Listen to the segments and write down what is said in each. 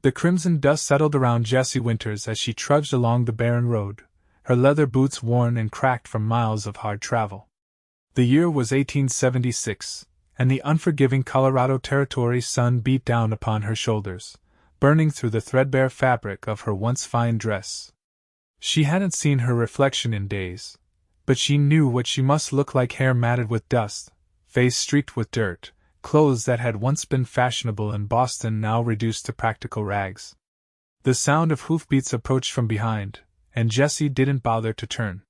The crimson dust settled around Jessie Winters as she trudged along the barren road, her leather boots worn and cracked from miles of hard travel. The year was 1876, and the unforgiving Colorado Territory sun beat down upon her shoulders, burning through the threadbare fabric of her once fine dress. She hadn't seen her reflection in days, but she knew what she must look like: hair matted with dust, face streaked with dirt, clothes that had once been fashionable in Boston now reduced to practical rags. The sound of hoofbeats approached from behind, and Jessie didn't bother to turn.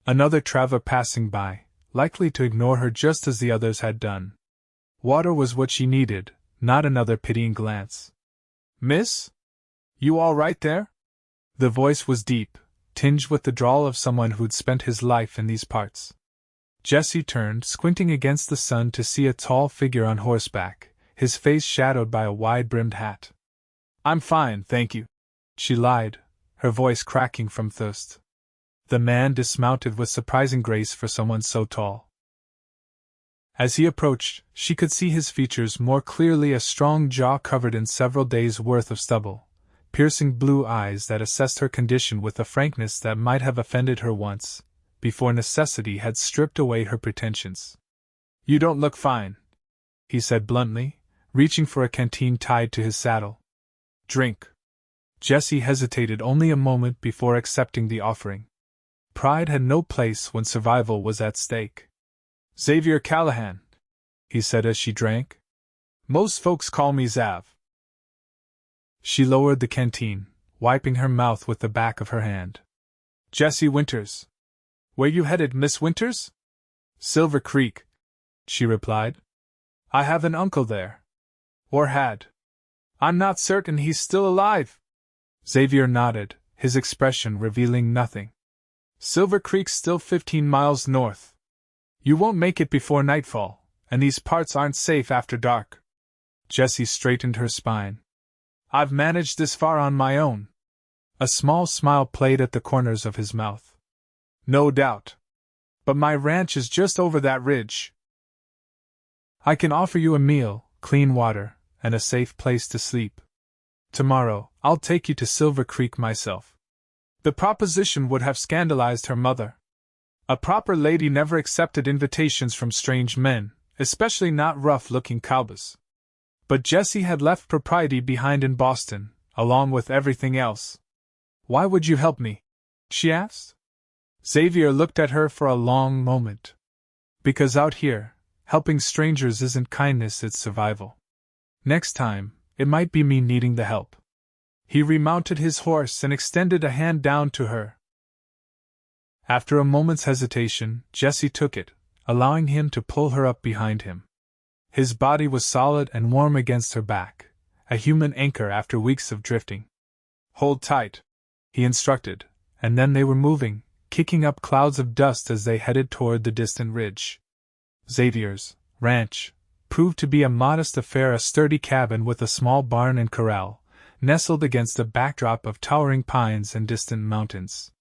Another traveler passing by, likely to ignore her just as the others had done. Water was what she needed, not another pitying glance. "Miss? You all right there?" The voice was deep, tinged with the drawl of someone who'd spent his life in these parts. Jessie turned, squinting against the sun to see a tall figure on horseback, his face shadowed by a wide-brimmed hat. "I'm fine, thank you," she lied, her voice cracking from thirst. The man dismounted with surprising grace for someone so tall. As he approached, she could see his features more clearly: a strong jaw covered in several days' worth of stubble, piercing blue eyes that assessed her condition with a frankness that might have offended her once, before necessity had stripped away her pretensions. "You don't look fine," he said bluntly, reaching for a canteen tied to his saddle. "Drink." Jessie hesitated only a moment before accepting the offering. Pride had no place when survival was at stake. "Xavier Callahan," he said as she drank. "Most folks call me Zav." She lowered the canteen, wiping her mouth with the back of her hand. "Jessie Winters. Where you headed, Miss Winters?" "Silver Creek," she replied. "I have an uncle there. Or had. I'm not certain he's still alive." Xavier nodded, his expression revealing nothing. "Silver Creek's still 15 miles north. You won't make it before nightfall, and these parts aren't safe after dark." Jessie straightened her spine. "I've managed this far on my own." A small smile played at the corners of his mouth. "No doubt. But my ranch is just over that ridge. I can offer you a meal, clean water, and a safe place to sleep. Tomorrow, I'll take you to Silver Creek myself." The proposition would have scandalized her mother. A proper lady never accepted invitations from strange men, especially not rough-looking cowboys. But Jessie had left propriety behind in Boston, along with everything else. "Why would you help me?" she asked. Xavier looked at her for a long moment. "Because out here, helping strangers isn't kindness, it's survival. Next time, it might be me needing the help." He remounted his horse and extended a hand down to her. After a moment's hesitation, Jessie took it, allowing him to pull her up behind him. His body was solid and warm against her back, a human anchor after weeks of drifting. "Hold tight," he instructed, and then they were moving, kicking up clouds of dust as they headed toward the distant ridge. Xavier's ranch proved to be a modest affair, a sturdy cabin with a small barn and corral, nestled against a backdrop of towering pines and distant mountains.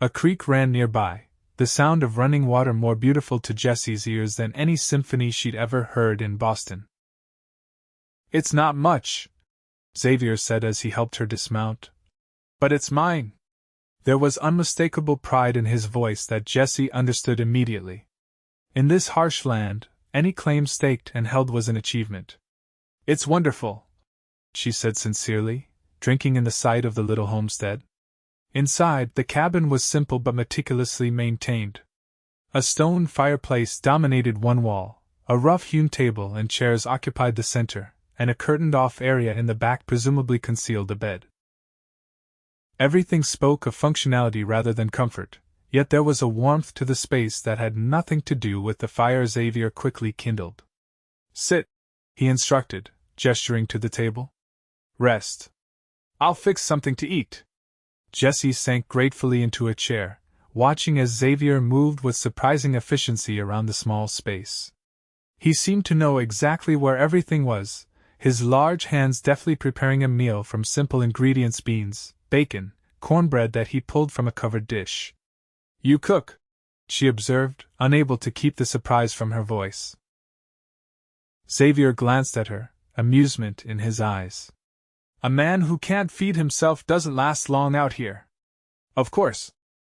A creek ran nearby, the sound of running water more beautiful to Jessie's ears than any symphony she'd ever heard in Boston. "It's not much," Xavier said as he helped her dismount. "But it's mine." There was unmistakable pride in his voice that Jessie understood immediately. In this harsh land, any claim staked and held was an achievement. "It's wonderful," she said sincerely, drinking in the sight of the little homestead. Inside, the cabin was simple but meticulously maintained. A stone fireplace dominated one wall, a rough-hewn table and chairs occupied the center, and a curtained-off area in the back presumably concealed a bed. Everything spoke of functionality rather than comfort, yet there was a warmth to the space that had nothing to do with the fire Xavier quickly kindled. "Sit," he instructed, gesturing to the table. "Rest. I'll fix something to eat." Jessie sank gratefully into a chair, watching as Xavier moved with surprising efficiency around the small space. He seemed to know exactly where everything was, his large hands deftly preparing a meal from simple ingredients: beans, bacon, cornbread that he pulled from a covered dish. "You cook," she observed, unable to keep the surprise from her voice. Xavier glanced at her, amusement in his eyes. A man who can't feed himself doesn't last long out here. Of course,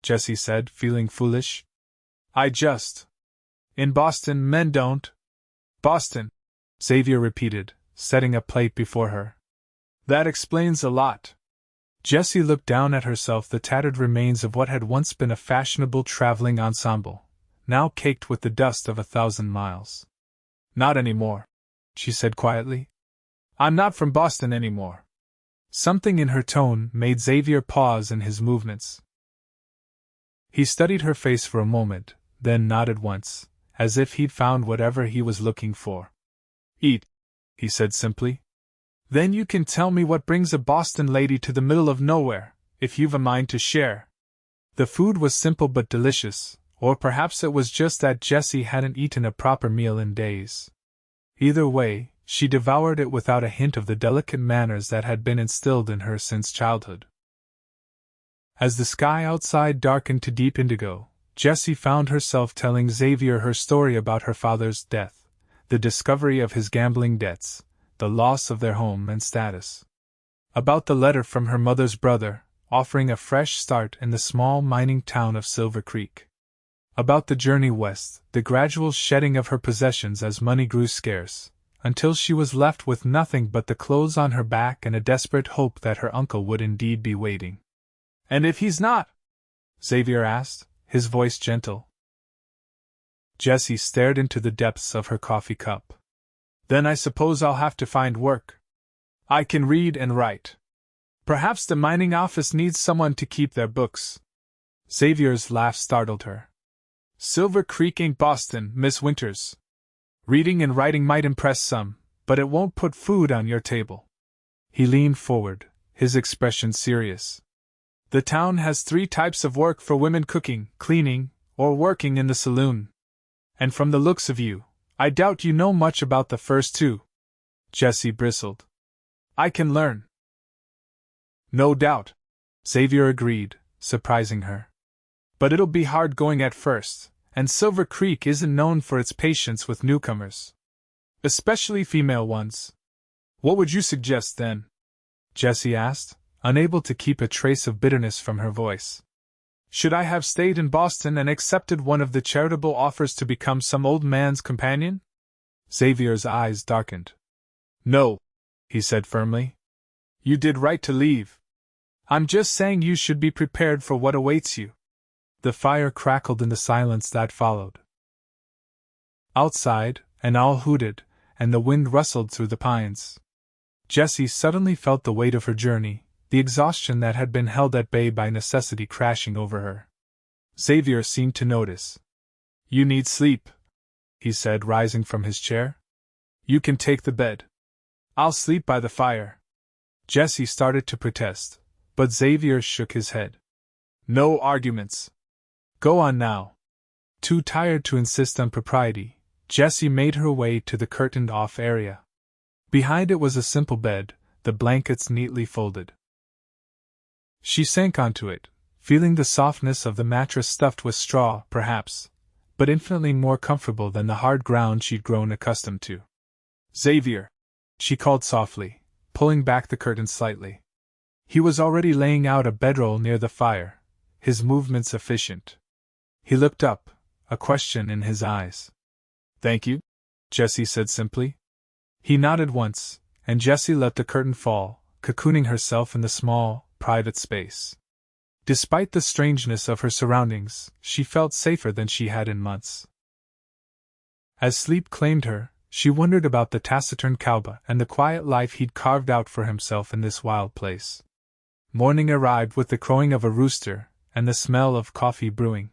Jessie said, feeling foolish. In Boston, men don't. Boston, Xavier repeated, setting a plate before her. That explains a lot. Jessie looked down at herself, the tattered remains of what had once been a fashionable traveling ensemble, now caked with the dust of 1,000 miles. Not anymore, she said quietly. I'm not from Boston anymore. Something in her tone made Xavier pause in his movements. He studied her face for a moment, then nodded once, as if he'd found whatever he was looking for. Eat, he said simply. Then you can tell me what brings a Boston lady to the middle of nowhere, if you've a mind to share. The food was simple but delicious, or perhaps it was just that Jessie hadn't eaten a proper meal in days. Either way, she devoured it without a hint of the delicate manners that had been instilled in her since childhood. As the sky outside darkened to deep indigo, Jessie found herself telling Xavier her story about her father's death, the discovery of his gambling debts, the loss of their home and status. About the letter from her mother's brother, offering a fresh start in the small mining town of Silver Creek. About the journey west, the gradual shedding of her possessions as money grew scarce, until she was left with nothing but the clothes on her back and a desperate hope that her uncle would indeed be waiting. And if he's not? Xavier asked, his voice gentle. Jessie stared into the depths of her coffee cup. Then I suppose I'll have to find work. I can read and write. Perhaps the mining office needs someone to keep their books. Xavier's laugh startled her. Silver Creek ain't Boston, Miss Winters. Reading and writing might impress some, but it won't put food on your table. He leaned forward, his expression serious. The town has 3 types of work for women: cooking, cleaning, or working in the saloon. And from the looks of you, I doubt you know much about the first 2. Jessie bristled. I can learn. No doubt, Xavier agreed, surprising her. But it'll be hard going at first, and Silver Creek isn't known for its patience with newcomers. Especially female ones. What would you suggest then? Jessie asked, unable to keep a trace of bitterness from her voice. Should I have stayed in Boston and accepted one of the charitable offers to become some old man's companion? Xavier's eyes darkened. No, he said firmly. You did right to leave. I'm just saying you should be prepared for what awaits you. The fire crackled in the silence that followed. Outside, an owl hooted, and the wind rustled through the pines. Jessie suddenly felt the weight of her journey, the exhaustion that had been held at bay by necessity crashing over her. Xavier seemed to notice. You need sleep, he said, rising from his chair. You can take the bed. I'll sleep by the fire. Jessie started to protest, but Xavier shook his head. No arguments. Go on now. Too tired to insist on propriety, Jessie made her way to the curtained-off area. Behind it was a simple bed, the blankets neatly folded. She sank onto it, feeling the softness of the mattress stuffed with straw, perhaps, but infinitely more comfortable than the hard ground she'd grown accustomed to. Xavier, she called softly, pulling back the curtains slightly. He was already laying out a bedroll near the fire, his movements efficient. He looked up, a question in his eyes. Thank you, Jessie said simply. He nodded once, and Jessie let the curtain fall, cocooning herself in the small, private space. Despite the strangeness of her surroundings, she felt safer than she had in months. As sleep claimed her, she wondered about the taciturn Cowboy and the quiet life he'd carved out for himself in this wild place. Morning arrived with the crowing of a rooster and the smell of coffee brewing.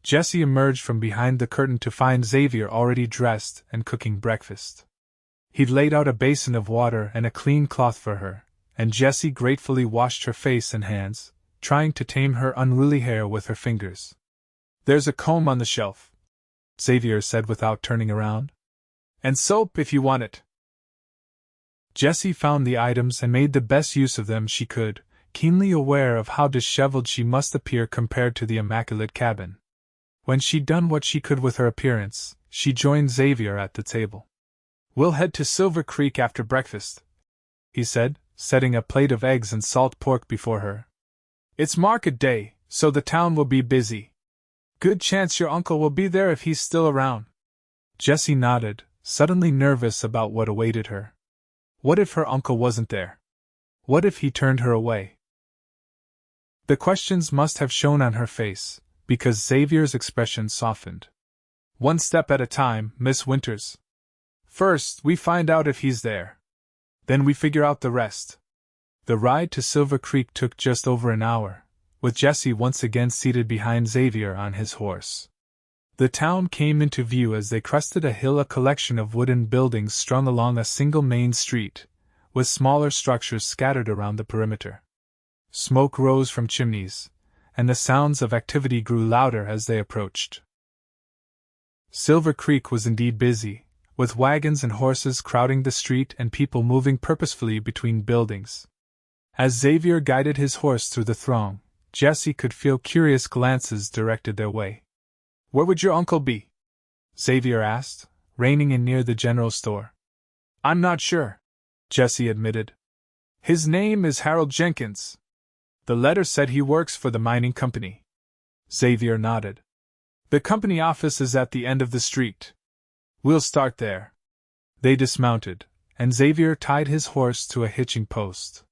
Jessie emerged from behind the curtain to find Xavier already dressed and cooking breakfast. He'd laid out a basin of water and a clean cloth for her, and Jessie gratefully washed her face and hands, trying to tame her unruly hair with her fingers. There's a comb on the shelf, Xavier said without turning around. And soap if you want it. Jessie found the items and made the best use of them she could, keenly aware of how disheveled she must appear compared to the immaculate cabin. When she'd done what she could with her appearance, she joined Xavier at the table. We'll head to Silver Creek after breakfast, he said, setting a plate of eggs and salt pork before her. "It's market day, so the town will be busy. Good chance your uncle will be there if he's still around." Jessie nodded, suddenly nervous about what awaited her. What if her uncle wasn't there? What if he turned her away? The questions must have shown on her face, because Xavier's expression softened. "One step at a time, Miss Winters. First, we find out if he's there. Then we figure out the rest." The ride to Silver Creek took just over an hour, with Jessie once again seated behind Xavier on his horse. The town came into view as they crested a hill, a collection of wooden buildings strung along a single main street, with smaller structures scattered around the perimeter. Smoke rose from chimneys, and the sounds of activity grew louder as they approached. Silver Creek was indeed busy, with wagons and horses crowding the street and people moving purposefully between buildings. As Xavier guided his horse through the throng, Jessie could feel curious glances directed their way. "Where would your uncle be?" Xavier asked, reining in near the general store. "I'm not sure," Jessie admitted. "His name is Harold Jenkins. The letter said he works for the mining company." Xavier nodded. "The company office is at the end of the street. We'll start there." They dismounted, and Xavier tied his horse to a hitching post.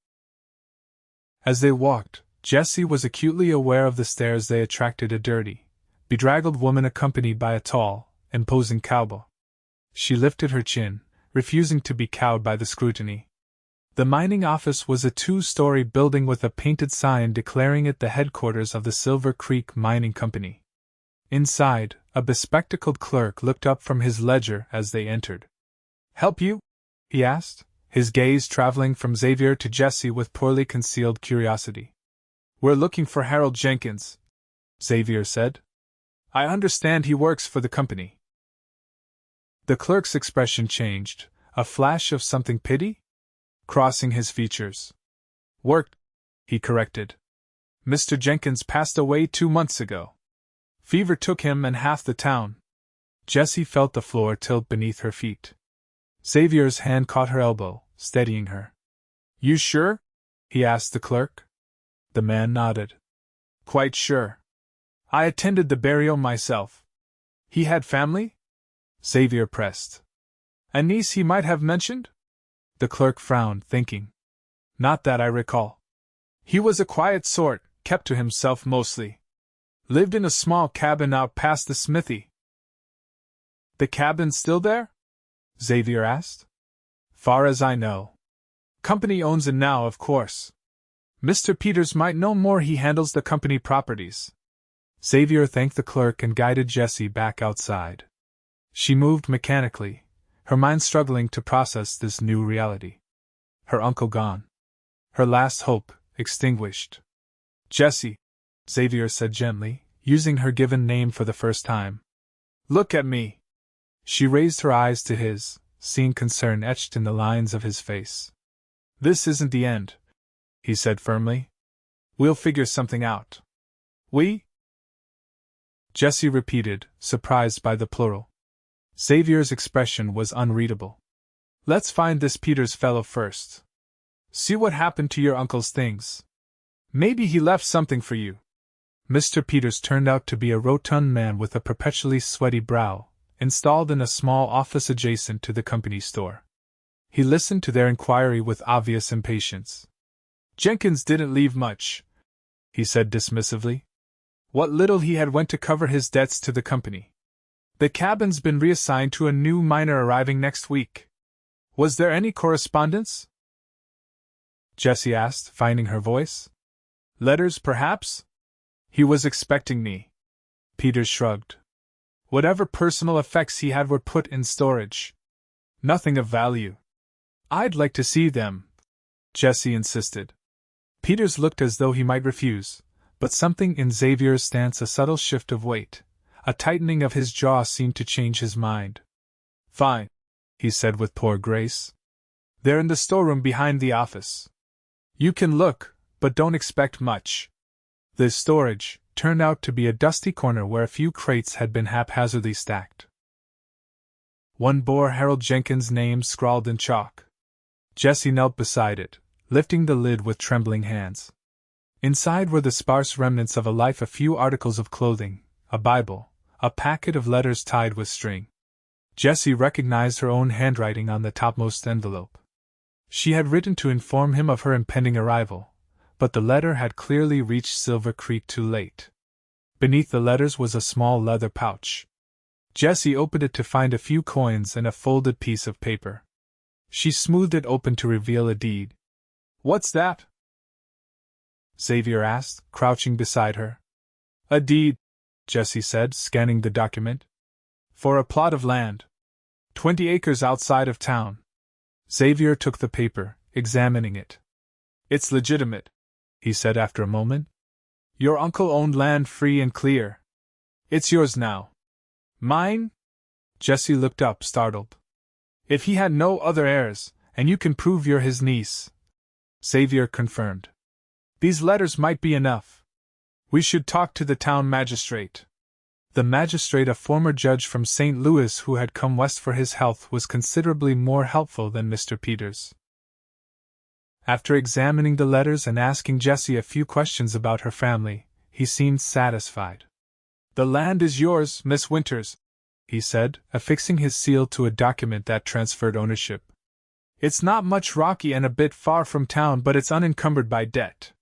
As they walked, Jessie was acutely aware of the stares they attracted, a dirty, bedraggled woman accompanied by a tall, imposing cowboy. She lifted her chin, refusing to be cowed by the scrutiny. The mining office was a 2-story building with a painted sign declaring it the headquarters of the Silver Creek Mining Company. Inside, a bespectacled clerk looked up from his ledger as they entered. "Help you?" he asked, his gaze traveling from Xavier to Jessie with poorly concealed curiosity. "We're looking for Harold Jenkins," Xavier said. "I understand he works for the company." The clerk's expression changed, a flash of something pity crossing his features. "Worked," he corrected. "Mr. Jenkins passed away 2 months ago. Fever took him and half the town." Jessie felt the floor tilt beneath her feet. Xavier's hand caught her elbow, steadying her. "You sure?" he asked the clerk. The man nodded. "Quite sure. I attended the burial myself." "He had family?" Xavier pressed. "A niece he might have mentioned?" The clerk frowned, thinking. "Not that I recall. He was a quiet sort, kept to himself mostly. Lived in a small cabin out past the smithy." "The cabin's still there?" Xavier asked. "Far as I know. Company owns it now, of course. Mr. Peters might know more, he handles the company properties." Xavier thanked the clerk and guided Jessie back outside. She moved mechanically, her mind struggling to process this new reality. Her uncle gone. Her last hope extinguished. "Jessie," Xavier said gently, using her given name for the first time. "Look at me." She raised her eyes to his, seeing concern etched in the lines of his face. "This isn't the end," he said firmly. "We'll figure something out." "We?" Jessie repeated, surprised by the plural. Xavier's expression was unreadable. "Let's find this Peters fellow first. See what happened to your uncle's things. Maybe he left something for you." Mr. Peters turned out to be a rotund man with a perpetually sweaty brow, installed in a small office adjacent to the company store. He listened to their inquiry with obvious impatience. "Jenkins didn't leave much," he said dismissively. "What little he had went to cover his debts to the company. The cabin's been reassigned to a new miner arriving next week. Was there any correspondence?" Jessie asked, finding her voice. "Letters, perhaps? He was expecting me." Peters shrugged. "Whatever personal effects he had were put in storage. Nothing of value." "I'd like to see them," Jessie insisted. Peters looked as though he might refuse, but something in Xavier's stance, a subtle shift of weight, a tightening of his jaw, seemed to change his mind. "Fine," he said with poor grace. "They're in the storeroom behind the office. You can look, but don't expect much." The storage turned out to be a dusty corner where a few crates had been haphazardly stacked. One bore Harold Jenkins' name scrawled in chalk. Jessie knelt beside it, lifting the lid with trembling hands. Inside were the sparse remnants of a life, a few articles of clothing, a Bible, a packet of letters tied with string. Jessie recognized her own handwriting on the topmost envelope. She had written to inform him of her impending arrival, but the letter had clearly reached Silver Creek too late. Beneath the letters was a small leather pouch. Jessie opened it to find a few coins and a folded piece of paper. She smoothed it open to reveal a deed. "What's that?" Xavier asked, crouching beside her. "A deed," Jessie said, scanning the document. "For a plot of land. 20 acres outside of town." Xavier took the paper, examining it. "It's legitimate," he said after a moment. "Your uncle owned land free and clear. It's yours now." "Mine?" Jessie looked up, startled. "If he had no other heirs, and you can prove you're his niece," Xavier confirmed. "These letters might be enough. We should talk to the town magistrate." The magistrate, a former judge from St. Louis who had come west for his health, was considerably more helpful than Mr. Peters. After examining the letters and asking Jessie a few questions about her family, he seemed satisfied. "The land is yours, Miss Winters," he said, affixing his seal to a document that transferred ownership. "It's not much rocky and a bit far from town, but it's unencumbered by debt.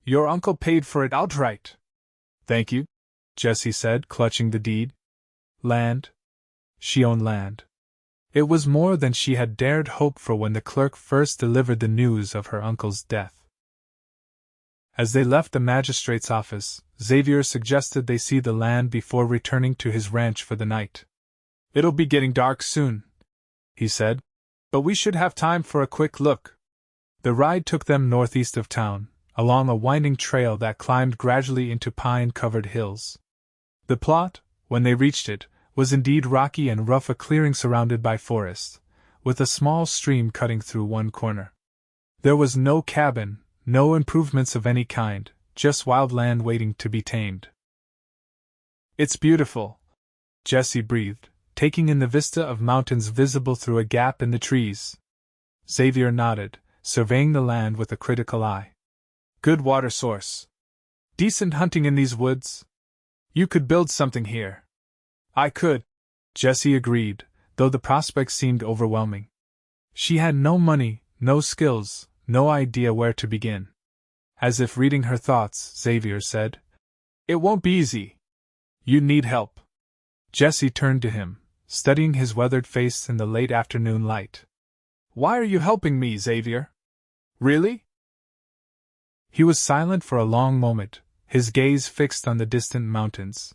Your uncle paid for it outright." "Thank you," Jessie said, clutching the deed. Land. She owned land. It was more than she had dared hope for when the clerk first delivered the news of her uncle's death. As they left the magistrate's office, Xavier suggested they see the land before returning to his ranch for the night. "It'll be getting dark soon," he said, "but we should have time for a quick look." The ride took them northeast of town, along a winding trail that climbed gradually into pine-covered hills. The plot, when they reached it, was indeed rocky and rough, a clearing surrounded by forest, with a small stream cutting through one corner. There was no cabin, no improvements of any kind, just wild land waiting to be tamed. "It's beautiful," Jessie breathed, taking in the vista of mountains visible through a gap in the trees. Xavier nodded, surveying the land with a critical eye. "Good water source. Decent hunting in these woods. You could build something here." "I could," Jessie agreed, though the prospect seemed overwhelming. She had no money, no skills, no idea where to begin. As if reading her thoughts, Xavier said, "It won't be easy. You need help." Jessie turned to him, studying his weathered face in the late afternoon light. "Why are you helping me, Xavier? Really?" He was silent for a long moment, his gaze fixed on the distant mountains.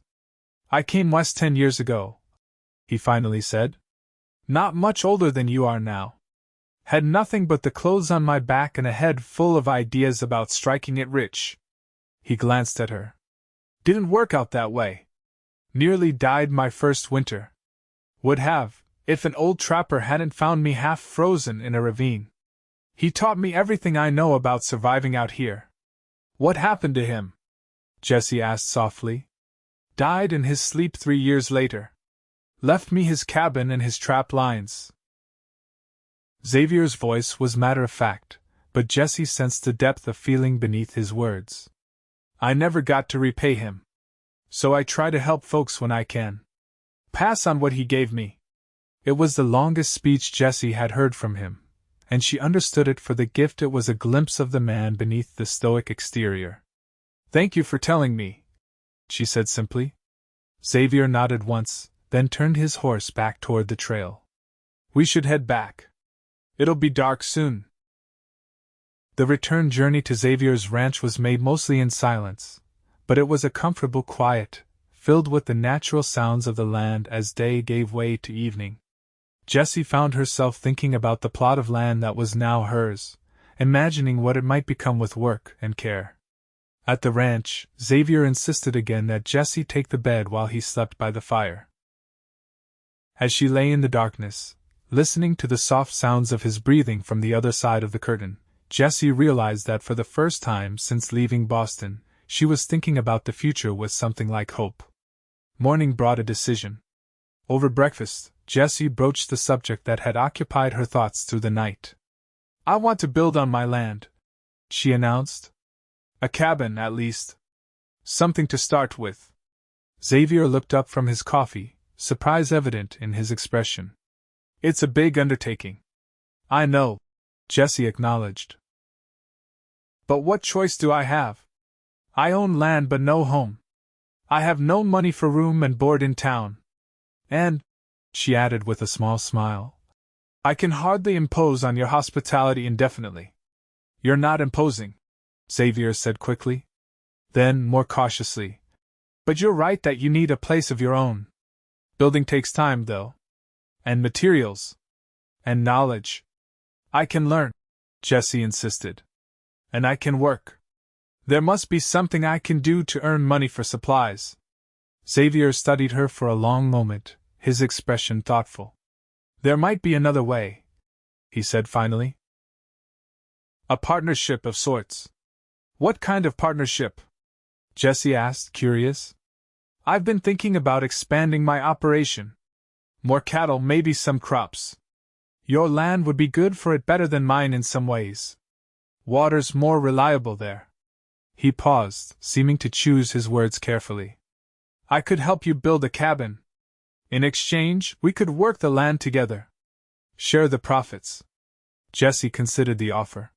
"I came west 10 years ago," he finally said. "Not much older than you are now. Had nothing but the clothes on my back and a head full of ideas about striking it rich." He glanced at her. "Didn't work out that way. Nearly died my first winter. Would have, if an old trapper hadn't found me half frozen in a ravine. He taught me everything I know about surviving out here." "What happened to him?" Jessie asked softly. "Died in his sleep 3 years later. Left me his cabin and his trap lines." Xavier's voice was matter-of-fact, but Jessie sensed the depth of feeling beneath his words. "I never got to repay him. So I try to help folks when I can. Pass on what he gave me." It was the longest speech Jessie had heard from him, and she understood it for the gift it was, a glimpse of the man beneath the stoic exterior. "Thank you for telling me," she said simply. Xavier nodded once, then turned his horse back toward the trail. "We should head back. It'll be dark soon." The return journey to Xavier's ranch was made mostly in silence, but it was a comfortable quiet, filled with the natural sounds of the land as day gave way to evening. Jessie found herself thinking about the plot of land that was now hers, imagining what it might become with work and care. At the ranch, Xavier insisted again that Jessie take the bed while he slept by the fire. As she lay in the darkness, listening to the soft sounds of his breathing from the other side of the curtain, Jessie realized that for the first time since leaving Boston, she was thinking about the future with something like hope. Morning brought a decision. Over breakfast, Jessie broached the subject that had occupied her thoughts through the night. I want to build on my land, she announced. A cabin, at least. Something to start with. Xavier looked up from his coffee, surprise evident in his expression. It's a big undertaking. I know, Jessie acknowledged. But what choice do I have? I own land but no home. I have no money for room and board in town. And, she added with a small smile, I can hardly impose on your hospitality indefinitely. You're not imposing, Xavier said quickly. Then, more cautiously, but you're right that you need a place of your own. Building takes time, though. And materials. And knowledge. I can learn, Jessie insisted. And I can work. There must be something I can do to earn money for supplies. Xavier studied her for a long moment, his expression thoughtful. There might be another way, he said finally. A partnership of sorts. What kind of partnership? Jessie asked, curious. I've been thinking about expanding my operation. More cattle, maybe some crops. Your land would be good for it better than mine in some ways. Water's more reliable there. He paused, seeming to choose his words carefully. I could help you build a cabin. In exchange, we could work the land together. Share the profits. Jessie considered the offer.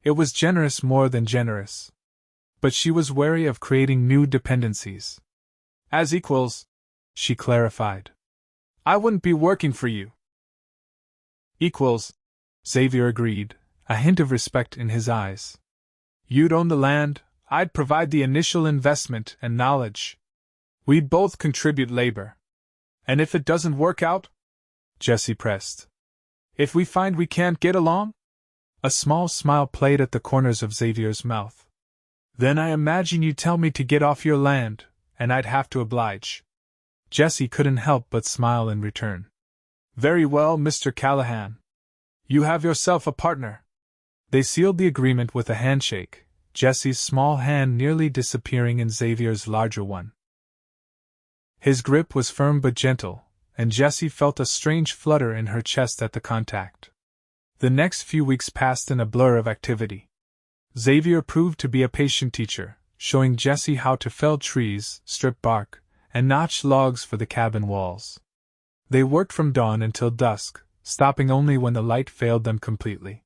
It was generous more than generous. But she was wary of creating new dependencies. As equals, she clarified. I wouldn't be working for you. Equals, Xavier agreed, a hint of respect in his eyes. You'd own the land, I'd provide the initial investment and knowledge. We'd both contribute labor. And if it doesn't work out? Jessie pressed. If we find we can't get along? A small smile played at the corners of Xavier's mouth. Then I imagine you'd tell me to get off your land, and I'd have to oblige. Jessie couldn't help but smile in return. Very well, Mr. Callahan. You have yourself a partner. They sealed the agreement with a handshake, Jessie's small hand nearly disappearing in Xavier's larger one. His grip was firm but gentle, and Jessie felt a strange flutter in her chest at the contact. The next few weeks passed in a blur of activity. Xavier proved to be a patient teacher, showing Jessie how to fell trees, strip bark, and notch logs for the cabin walls. They worked from dawn until dusk, stopping only when the light failed them completely.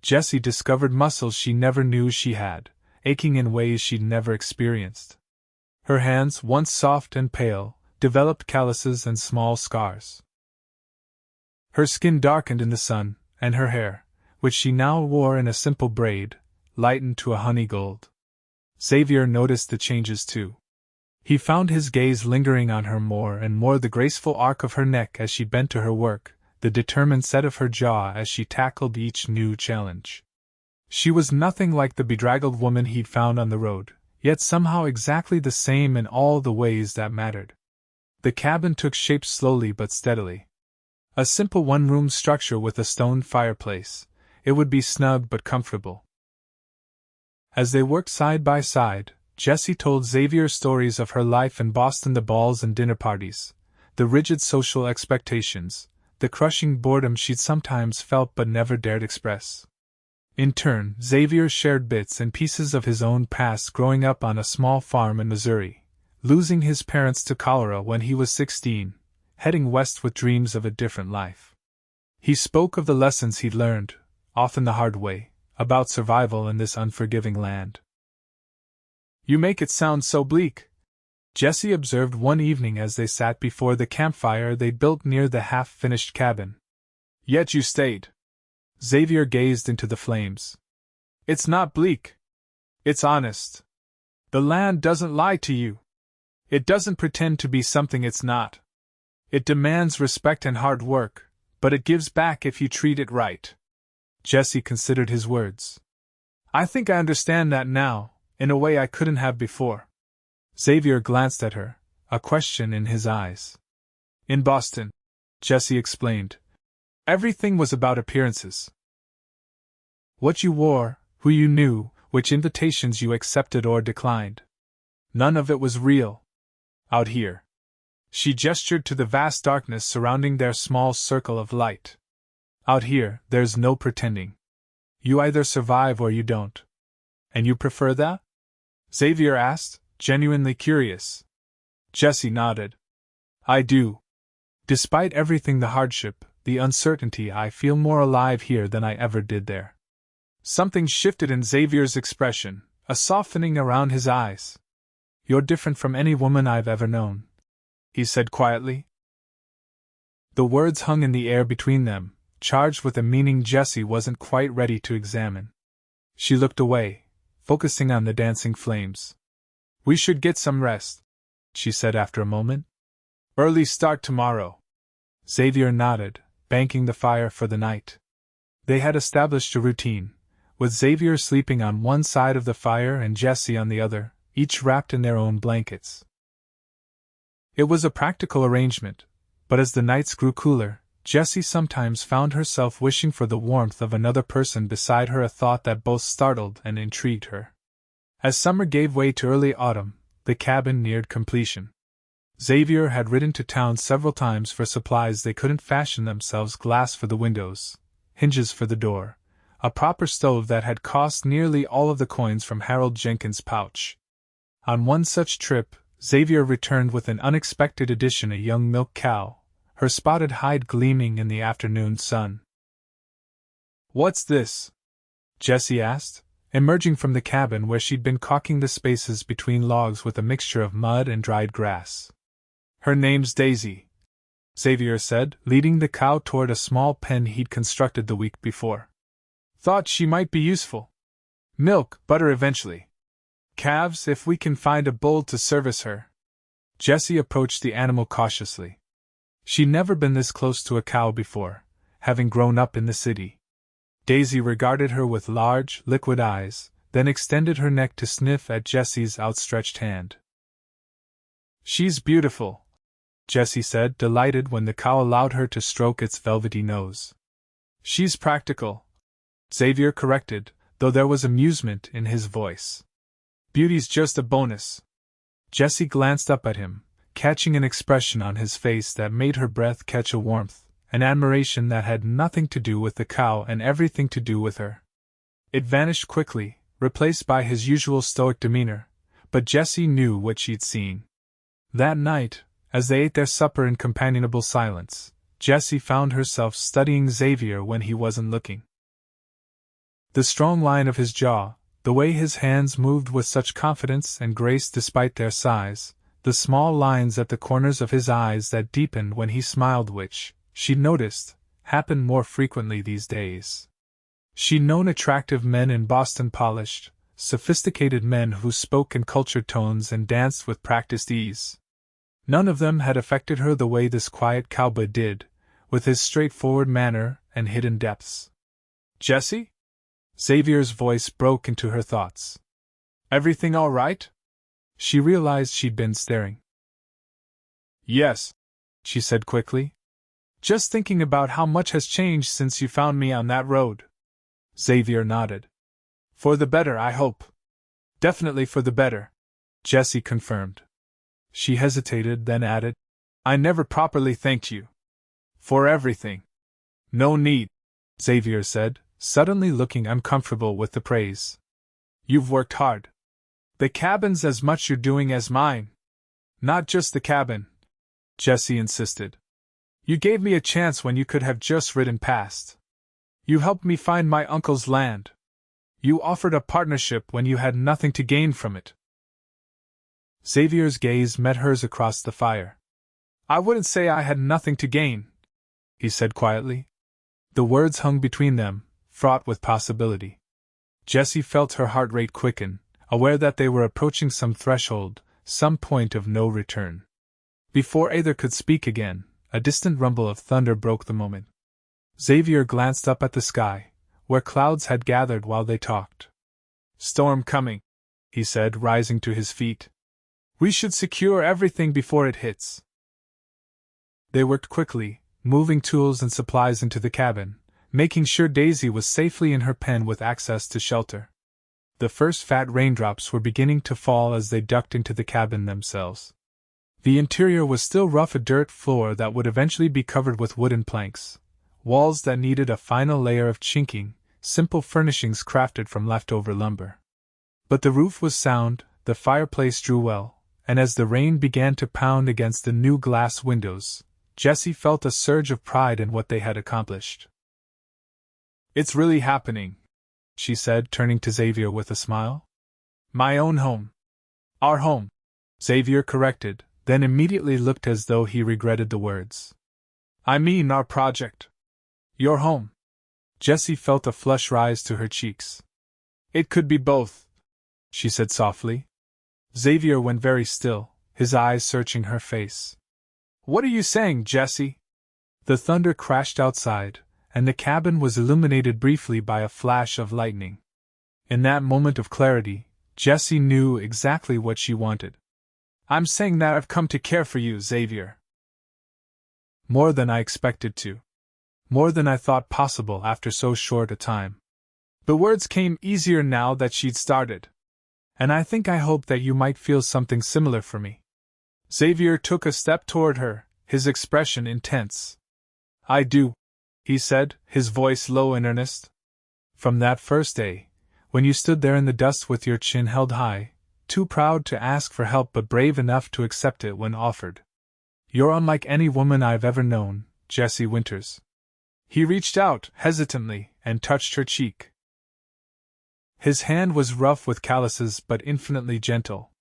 Jessie discovered muscles she never knew she had, aching in ways she'd never experienced. Her hands, once soft and pale, developed calluses and small scars. Her skin darkened in the sun, and her hair, which she now wore in a simple braid, lightened to a honey gold. Xavier noticed the changes too. He found his gaze lingering on her more and more, the graceful arc of her neck as she bent to her work, the determined set of her jaw as she tackled each new challenge. She was nothing like the bedraggled woman he'd found on the road, yet somehow exactly the same in all the ways that mattered. The cabin took shape slowly but steadily. A simple one-room structure with a stone fireplace, it would be snug but comfortable. As they worked side by side, Jessie told Xavier stories of her life in Boston, the balls and dinner parties, the rigid social expectations, the crushing boredom she'd sometimes felt but never dared express. In turn, Xavier shared bits and pieces of his own past growing up on a small farm in Missouri, losing his parents to cholera when he was 16, heading west with dreams of a different life. He spoke of the lessons he'd learned, often the hard way, about survival in this unforgiving land. You make it sound so bleak, Jessie observed one evening as they sat before the campfire they'd built near the half-finished cabin. Yet you stayed. Xavier gazed into the flames. It's not bleak. It's honest. The land doesn't lie to you. It doesn't pretend to be something it's not. It demands respect and hard work, but it gives back if you treat it right. Jessie considered his words. I think I understand that now, in a way I couldn't have before. Xavier glanced at her, a question in his eyes. In Boston, Jessie explained, everything was about appearances. What you wore, who you knew, which invitations you accepted or declined. None of it was real. Out here. She gestured to the vast darkness surrounding their small circle of light. Out here, there's no pretending. You either survive or you don't. And you prefer that? Xavier asked, genuinely curious. Jessie nodded. I do. Despite everything, the hardship, the uncertainty, I feel more alive here than I ever did there. Something shifted in Xavier's expression, a softening around his eyes. You're different from any woman I've ever known, he said quietly. The words hung in the air between them, charged with a meaning Jessie wasn't quite ready to examine. She looked away, focusing on the dancing flames. We should get some rest, she said after a moment. Early start tomorrow. Xavier nodded, banking the fire for the night. They had established a routine, with Xavier sleeping on one side of the fire and Jessie on the other, each wrapped in their own blankets. It was a practical arrangement, but as the nights grew cooler, Jessie sometimes found herself wishing for the warmth of another person beside her, a thought that both startled and intrigued her. As summer gave way to early autumn, the cabin neared completion. Xavier had ridden to town several times for supplies they couldn't fashion themselves: glass for the windows, hinges for the door, a proper stove that had cost nearly all of the coins from Harold Jenkins' pouch. On one such trip, Xavier returned with an unexpected addition: a young milk cow, her spotted hide gleaming in the afternoon sun. What's this? Jessie asked, emerging from the cabin where she'd been caulking the spaces between logs with a mixture of mud and dried grass. Her name's Daisy, Xavier said, leading the cow toward a small pen he'd constructed the week before. Thought she might be useful. Milk, butter eventually. Calves if we can find a bull to service her. Jessie approached the animal cautiously. She'd never been this close to a cow before, having grown up in the city. Daisy regarded her with large, liquid eyes, then extended her neck to sniff at Jessie's outstretched hand. She's beautiful, Jessie said, delighted when the cow allowed her to stroke its velvety nose. She's practical, Xavier corrected, though there was amusement in his voice. Beauty's just a bonus. Jessie glanced up at him, catching an expression on his face that made her breath catch a warmth, an admiration that had nothing to do with the cow and everything to do with her. It vanished quickly, replaced by his usual stoic demeanor, but Jessie knew what she'd seen. That night, as they ate their supper in companionable silence, Jessie found herself studying Xavier when he wasn't looking. The strong line of his jaw, the way his hands moved with such confidence and grace despite their size, the small lines at the corners of his eyes that deepened when he smiled, which, she noticed, happened more frequently these days. She'd known attractive men in Boston, polished, sophisticated men who spoke in cultured tones and danced with practiced ease. None of them had affected her the way this quiet cowboy did, with his straightforward manner and hidden depths. Jessie? Xavier's voice broke into her thoughts. Everything all right? She realized she'd been staring. Yes, she said quickly. Just thinking about how much has changed since you found me on that road. Xavier nodded. For the better, I hope. Definitely for the better, Jessie confirmed. She hesitated, then added, I never properly thanked you. For everything. No need, Xavier said, suddenly looking uncomfortable with the praise. You've worked hard. The cabin's as much your doing as mine. Not just the cabin, Jessie insisted. You gave me a chance when you could have just ridden past. You helped me find my uncle's land. You offered a partnership when you had nothing to gain from it. Xavier's gaze met hers across the fire. I wouldn't say I had nothing to gain, he said quietly. The words hung between them, fraught with possibility. Jessie felt her heart rate quicken, aware that they were approaching some threshold, some point of no return. Before either could speak again, a distant rumble of thunder broke the moment. Xavier glanced up at the sky, where clouds had gathered while they talked. Storm coming, he said, rising to his feet. We should secure everything before it hits. They worked quickly, moving tools and supplies into the cabin, making sure Daisy was safely in her pen with access to shelter. The first fat raindrops were beginning to fall as they ducked into the cabin themselves. The interior was still rough, a dirt floor that would eventually be covered with wooden planks, walls that needed a final layer of chinking, simple furnishings crafted from leftover lumber. But the roof was sound, the fireplace drew well, and as the rain began to pound against the new glass windows, Jessie felt a surge of pride in what they had accomplished. "It's really happening," she said, turning to Xavier with a smile. "My own home." "Our home," Xavier corrected, then immediately looked as though he regretted the words. "I mean our project." "Your home." Jessie felt a flush rise to her cheeks. "It could be both," she said softly. Xavier went very still, his eyes searching her face. "What are you saying, Jessie?" The thunder crashed outside, and the cabin was illuminated briefly by a flash of lightning. In that moment of clarity, Jessie knew exactly what she wanted. "I'm saying that I've come to care for you, Xavier. More than I expected to. More than I thought possible after so short a time." The words came easier now that she'd started. "And I think I hoped that you might feel something similar for me." Xavier took a step toward her, his expression intense. "I do," he said, his voice low and earnest. "From that first day, when you stood there in the dust with your chin held high, too proud to ask for help but brave enough to accept it when offered. You're unlike any woman I've ever known, Jessie Winters." He reached out, hesitantly, and touched her cheek. His hand was rough with calluses but infinitely gentle.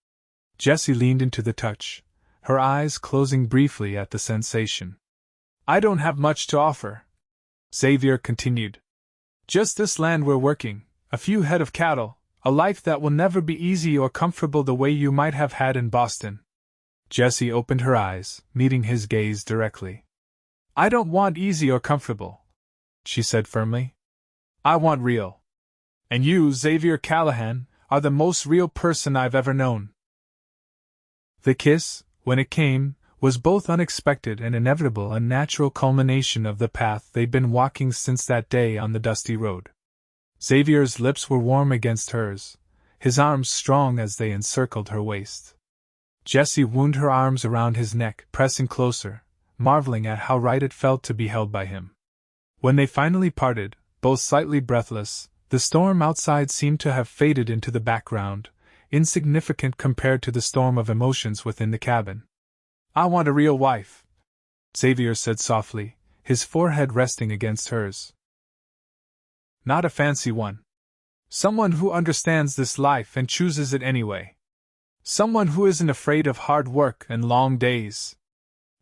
Jessie leaned into the touch, her eyes closing briefly at the sensation. "I don't have much to offer," Xavier continued. "Just this land we're working, a few head of cattle, a life that will never be easy or comfortable the way you might have had in Boston." Jessie opened her eyes, meeting his gaze directly. "I don't want easy or comfortable," she said firmly. "I want real. And you, Xavier Callahan, are the most real person I've ever known." The kiss, when it came, was both unexpected and inevitable, a natural culmination of the path they'd been walking since that day on the dusty road. Xavier's lips were warm against hers, his arms strong as they encircled her waist. Jessie wound her arms around his neck, pressing closer, marveling at how right it felt to be held by him. When they finally parted, both slightly breathless, the storm outside seemed to have faded into the background, insignificant compared to the storm of emotions within the cabin. "I want a real wife," Xavier said softly, his forehead resting against hers. "Not a fancy one. Someone who understands this life and chooses it anyway. Someone who isn't afraid of hard work and long days.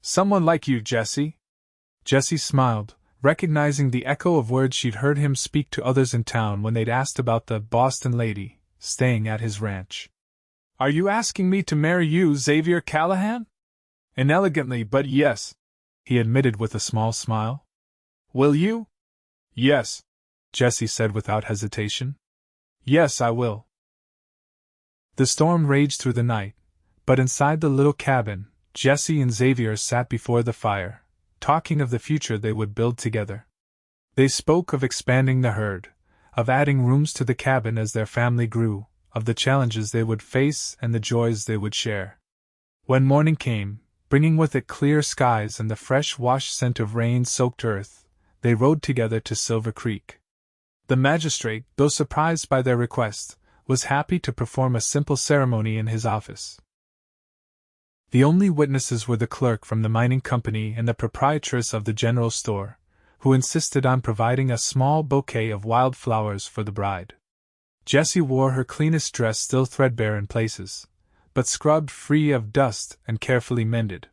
Someone like you, Jessie." Jessie smiled, recognizing the echo of words she'd heard him speak to others in town when they'd asked about the Boston lady staying at his ranch. "Are you asking me to marry you, Xavier Callahan?" "Inelegantly, but yes," he admitted with a small smile. "Will you?" "Yes," Jessie said without hesitation. "Yes, I will." The storm raged through the night, but inside the little cabin, Jessie and Xavier sat before the fire, talking of the future they would build together. They spoke of expanding the herd, of adding rooms to the cabin as their family grew, of the challenges they would face and the joys they would share. When morning came, bringing with it clear skies and the fresh wash scent of rain-soaked earth, they rode together to Silver Creek. The magistrate, though surprised by their request, was happy to perform a simple ceremony in his office. The only witnesses were the clerk from the mining company and the proprietress of the general store, who insisted on providing a small bouquet of wild flowers for the bride. Jessie wore her cleanest dress, still threadbare in places, but scrubbed free of dust and carefully mended.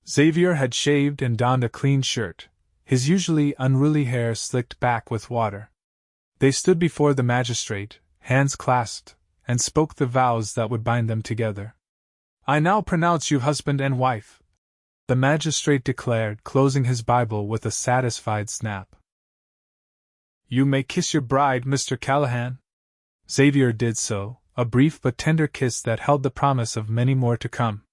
Xavier had shaved and donned a clean shirt, his usually unruly hair slicked back with water. They stood before the magistrate, hands clasped, and spoke the vows that would bind them together. "I now pronounce you husband and wife," the magistrate declared, closing his Bible with a satisfied snap. "You may kiss your bride, Mr. Callahan." Xavier did so, a brief but tender kiss that held the promise of many more to come.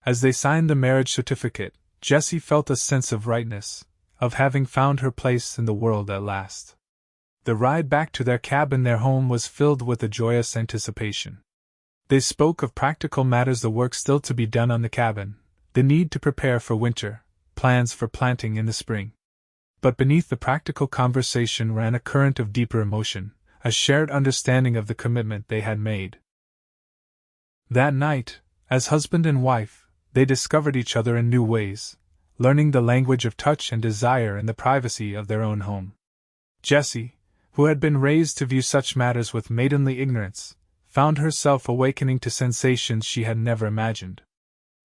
As they signed the marriage certificate, Jessie felt a sense of rightness, of having found her place in the world at last. The ride back to their cabin, their home, was filled with a joyous anticipation. They spoke of practical matters, the work still to be done on the cabin, the need to prepare for winter, plans for planting in the spring. But beneath the practical conversation ran a current of deeper emotion, a shared understanding of the commitment they had made. That night, as husband and wife, they discovered each other in new ways, learning the language of touch and desire in the privacy of their own home. Jessie, who had been raised to view such matters with maidenly ignorance, found herself awakening to sensations she had never imagined.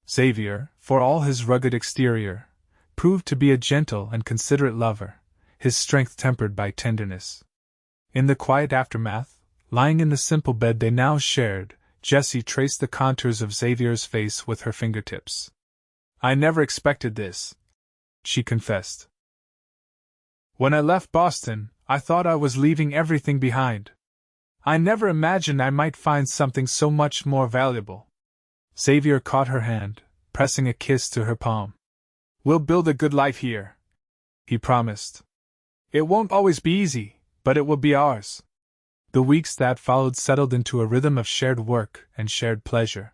Xavier, for all his rugged exterior, proved to be a gentle and considerate lover, his strength tempered by tenderness. In the quiet aftermath, lying in the simple bed they now shared, Jessie traced the contours of Xavier's face with her fingertips. "I never expected this," she confessed. "When I left Boston, I thought I was leaving everything behind. I never imagined I might find something so much more valuable." Xavier caught her hand, pressing a kiss to her palm. "We'll build a good life here," he promised. "It won't always be easy, but it will be ours." The weeks that followed settled into a rhythm of shared work and shared pleasure.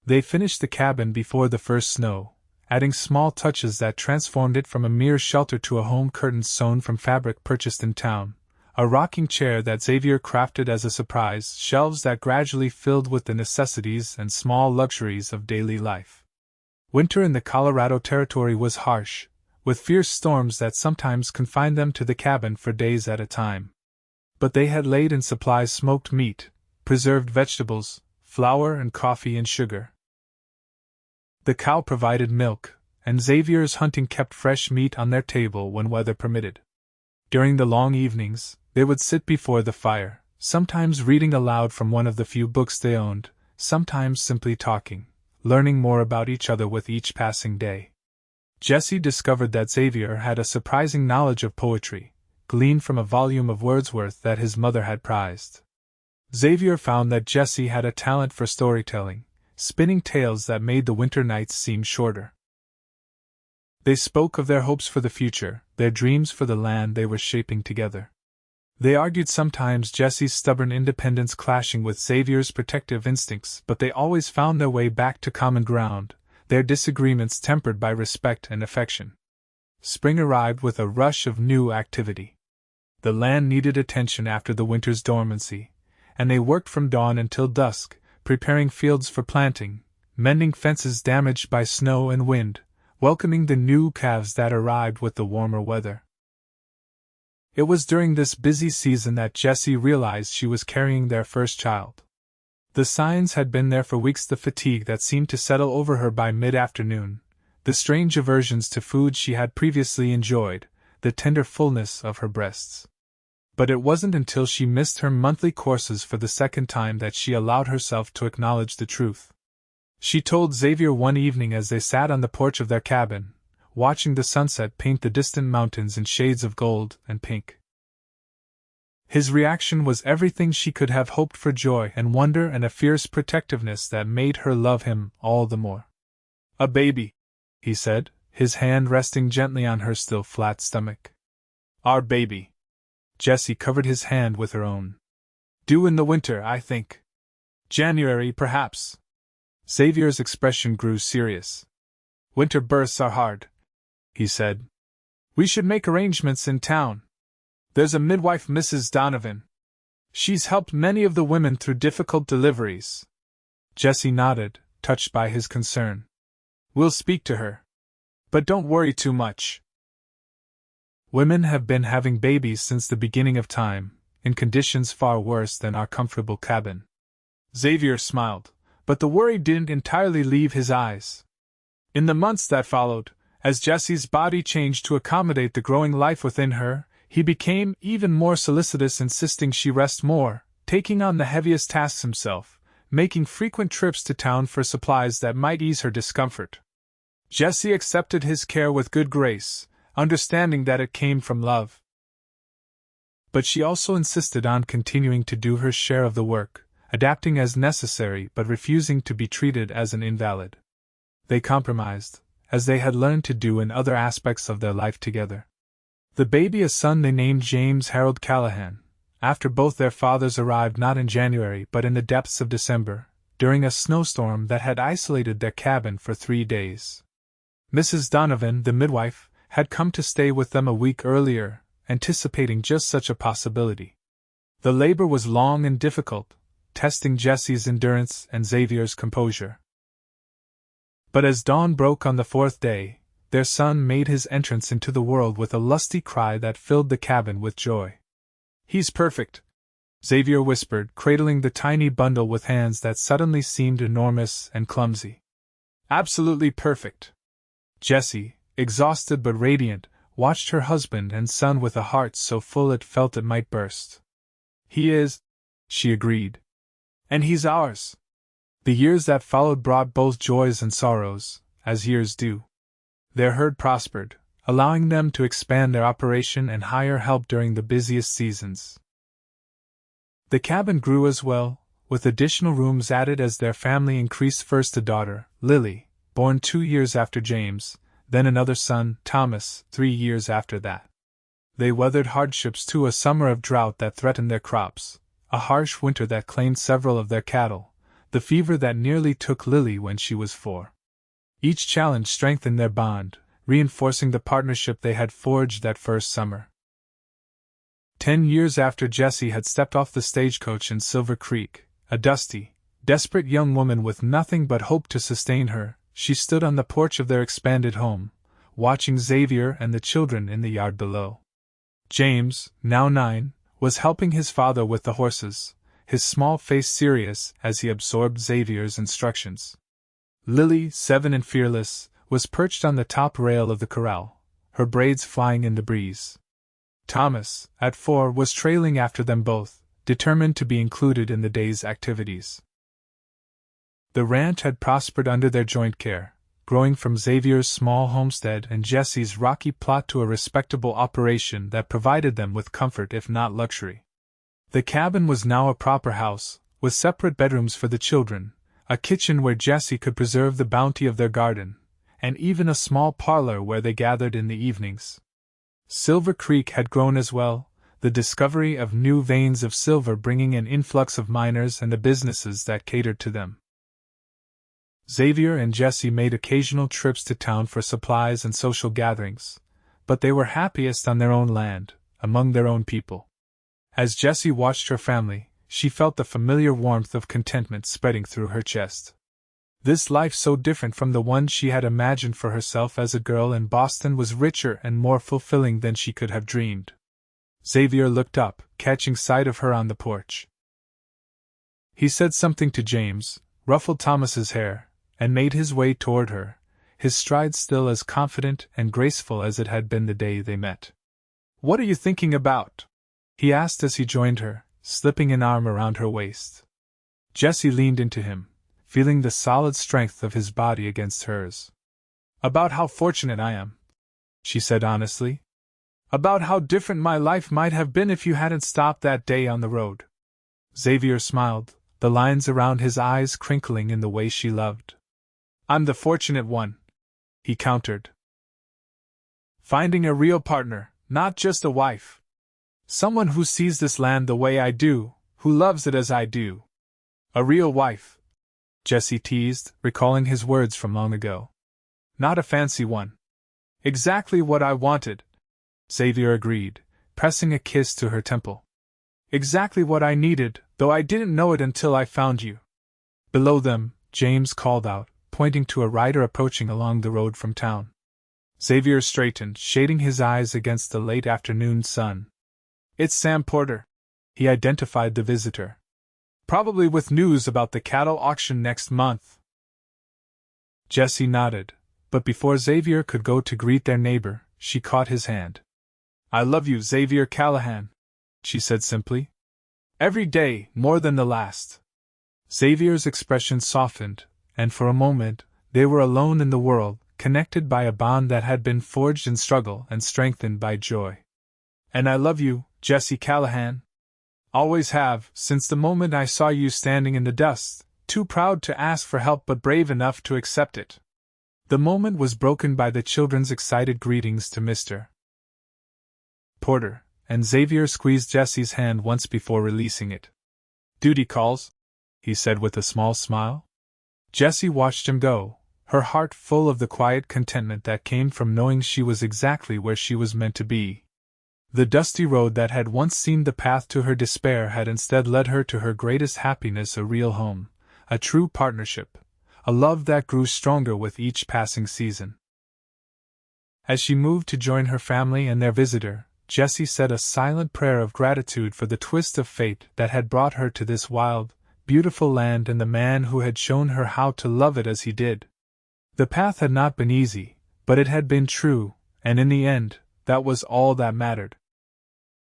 They finished the cabin before the first snow, adding small touches that transformed it from a mere shelter to a home, curtains sewn from fabric purchased in town, a rocking chair that Xavier crafted as a surprise, shelves that gradually filled with the necessities and small luxuries of daily life. Winter in the Colorado Territory was harsh, with fierce storms that sometimes confined them to the cabin for days at a time. But they had laid in supplies: smoked meat, preserved vegetables, flour and coffee and sugar. The cow provided milk, and Xavier's hunting kept fresh meat on their table when weather permitted. During the long evenings, they would sit before the fire, sometimes reading aloud from one of the few books they owned, sometimes simply talking, learning more about each other with each passing day. Jessie discovered that Xavier had a surprising knowledge of poetry, gleaned from a volume of Wordsworth that his mother had prized. Xavier found that Jessie had a talent for storytelling, spinning tales that made the winter nights seem shorter. They spoke of their hopes for the future, their dreams for the land they were shaping together. They argued, sometimes Jessie's stubborn independence clashing with Xavier's protective instincts, but they always found their way back to common ground, their disagreements tempered by respect and affection. Spring arrived with a rush of new activity. The land needed attention after the winter's dormancy, and they worked from dawn until dusk, preparing fields for planting, mending fences damaged by snow and wind, welcoming the new calves that arrived with the warmer weather. It was during this busy season that Jessie realized she was carrying their first child. The signs had been there for weeks: the fatigue that seemed to settle over her by mid-afternoon, the strange aversions to food she had previously enjoyed, the tender fullness of her breasts. But it wasn't until she missed her monthly courses for the second time that she allowed herself to acknowledge the truth. She told Xavier one evening as they sat on the porch of their cabin, watching the sunset paint the distant mountains in shades of gold and pink. His reaction was everything she could have hoped for: joy and wonder and a fierce protectiveness that made her love him all the more. "A baby," he said, his hand resting gently on her still flat stomach. "Our baby." Jessie covered his hand with her own. "Due in the winter, I think. January, perhaps." Xavier's expression grew serious. "Winter births are hard," he said. "We should make arrangements in town. There's a midwife, Mrs. Donovan. She's helped many of the women through difficult deliveries." Jessie nodded, touched by his concern. "We'll speak to her. But don't worry too much. Women have been having babies since the beginning of time, in conditions far worse than our comfortable cabin." Xavier smiled, but the worry didn't entirely leave his eyes. In the months that followed, as Jessie's body changed to accommodate the growing life within her, he became even more solicitous, insisting she rest more, taking on the heaviest tasks himself, making frequent trips to town for supplies that might ease her discomfort. Jessie accepted his care with good grace, understanding that it came from love. But she also insisted on continuing to do her share of the work, adapting as necessary but refusing to be treated as an invalid. They compromised, as they had learned to do in other aspects of their life together. The baby, a son they named James Harold Callahan, after both their fathers arrived not in January but in the depths of December, during a snowstorm that had isolated their cabin for 3 days. Mrs. Donovan, the midwife, had come to stay with them a week earlier, anticipating just such a possibility. The labor was long and difficult, testing Jessie's endurance and Xavier's composure. But as dawn broke on the fourth day, their son made his entrance into the world with a lusty cry that filled the cabin with joy. "He's perfect," Xavier whispered, cradling the tiny bundle with hands that suddenly seemed enormous and clumsy. "Absolutely perfect." Jessie, exhausted but radiant, watched her husband and son with a heart so full it felt it might burst. "He is," she agreed. "And he's ours." The years that followed brought both joys and sorrows, as years do. Their herd prospered, allowing them to expand their operation and hire help during the busiest seasons. The cabin grew as well, with additional rooms added as their family increased. First a daughter, Lily, born 2 years after James, then another son, Thomas, 3 years after that. They weathered hardships too: a summer of drought that threatened their crops, a harsh winter that claimed several of their cattle, the fever that nearly took Lily when she was 4. Each challenge strengthened their bond, reinforcing the partnership they had forged that first summer. 10 years after Jessie had stepped off the stagecoach in Silver Creek, a dusty, desperate young woman with nothing but hope to sustain her, she stood on the porch of their expanded home, watching Xavier and the children in the yard below. James, now 9, was helping his father with the horses, his small face serious as he absorbed Xavier's instructions. Lily, 7 and fearless, was perched on the top rail of the corral, her braids flying in the breeze. Thomas, at 4, was trailing after them both, determined to be included in the day's activities. The ranch had prospered under their joint care, growing from Xavier's small homestead and Jessie's rocky plot to a respectable operation that provided them with comfort if not luxury. The cabin was now a proper house, with separate bedrooms for the children, a kitchen where Jessie could preserve the bounty of their garden, and even a small parlor where they gathered in the evenings. Silver Creek had grown as well, the discovery of new veins of silver bringing an influx of miners and the businesses that catered to them. Xavier and Jessie made occasional trips to town for supplies and social gatherings, but they were happiest on their own land, among their own people. As Jessie watched her family, she felt the familiar warmth of contentment spreading through her chest. This life, so different from the one she had imagined for herself as a girl in Boston, was richer and more fulfilling than she could have dreamed. Xavier looked up, catching sight of her on the porch. He said something to James, ruffled Thomas's hair, and made his way toward her, his stride still as confident and graceful as it had been the day they met. "What are you thinking about?" he asked as he joined her, slipping an arm around her waist. Jessie leaned into him, feeling the solid strength of his body against hers. "About how fortunate I am," she said honestly. "About how different my life might have been if you hadn't stopped that day on the road." Xavier smiled, the lines around his eyes crinkling in the way she loved. "I'm the fortunate one," he countered. "Finding a real partner, not just a wife. Someone who sees this land the way I do, who loves it as I do. A real wife," Jessie teased, recalling his words from long ago. "Not a fancy one." "Exactly what I wanted," Xavier agreed, pressing a kiss to her temple. "Exactly what I needed, though I didn't know it until I found you." Below them, James called out, pointing to a rider approaching along the road from town. Xavier straightened, shading his eyes against the late afternoon sun. "It's Sam Porter," he identified the visitor. "Probably with news about the cattle auction next month." Jessie nodded, but before Xavier could go to greet their neighbor, she caught his hand. "I love you, Xavier Callahan," she said simply. "Every day, more than the last." Xavier's expression softened, and for a moment, they were alone in the world, connected by a bond that had been forged in struggle and strengthened by joy. "And I love you, Jessie Callahan. Always have, since the moment I saw you standing in the dust, too proud to ask for help but brave enough to accept it." The moment was broken by the children's excited greetings to Mr. Porter, and Xavier squeezed Jessie's hand once before releasing it. "Duty calls," he said with a small smile. Jessie watched him go, her heart full of the quiet contentment that came from knowing she was exactly where she was meant to be. The dusty road that had once seemed the path to her despair had instead led her to her greatest happiness, a real home, a true partnership, a love that grew stronger with each passing season. As she moved to join her family and their visitor, Jessie said a silent prayer of gratitude for the twist of fate that had brought her to this wild, beautiful land and the man who had shown her how to love it as he did. The path had not been easy, but it had been true, and in the end, that was all that mattered.